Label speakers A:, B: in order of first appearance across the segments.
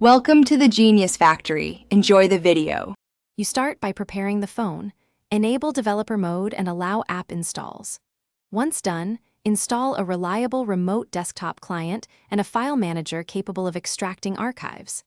A: Welcome to the Genius Factory. Enjoy the video.
B: You start by preparing the phone, enable developer mode and allow app installs. Once done, install a reliable remote desktop client and a file manager capable of extracting archives.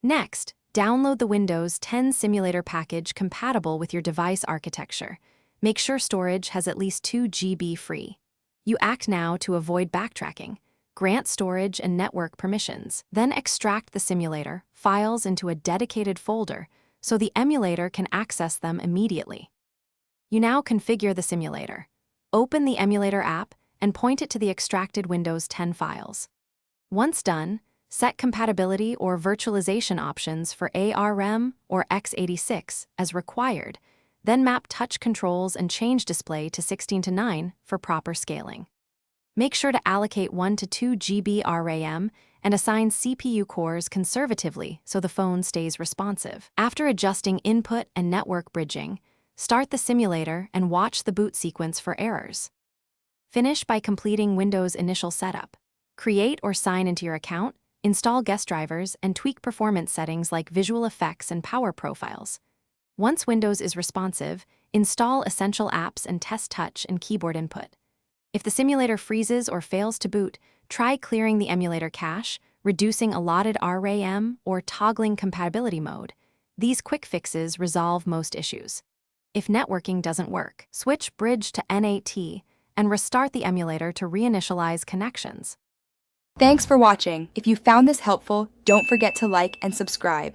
B: Next, download the Windows 10 simulator package compatible with your device architecture. Make sure storage has at least 2 GB free. You act now to avoid backtracking. Grant storage and network permissions. Then extract the simulator files into a dedicated folder so the emulator can access them immediately. You now configure the simulator. Open the emulator app and point it to the extracted Windows 10 files. Once done, set compatibility or virtualization options for ARM or x86 as required, then map touch controls and change display to 16:9 for proper scaling. Make sure to allocate 1 to 2 GB RAM and assign CPU cores conservatively so the phone stays responsive. After adjusting input and network bridging, start the simulator and watch the boot sequence for errors. Finish by completing Windows initial setup. Create or sign into your account, install guest drivers, and tweak performance settings like visual effects and power profiles. Once Windows is responsive, install essential apps and test touch and keyboard input. If the simulator freezes or fails to boot, try clearing the emulator cache, reducing allotted RAM, or toggling compatibility mode. These quick fixes resolve most issues. If networking doesn't work, switch bridge to NAT and restart the emulator to reinitialize connections.
A: Thanks for watching. If you found this helpful, don't forget to like and subscribe.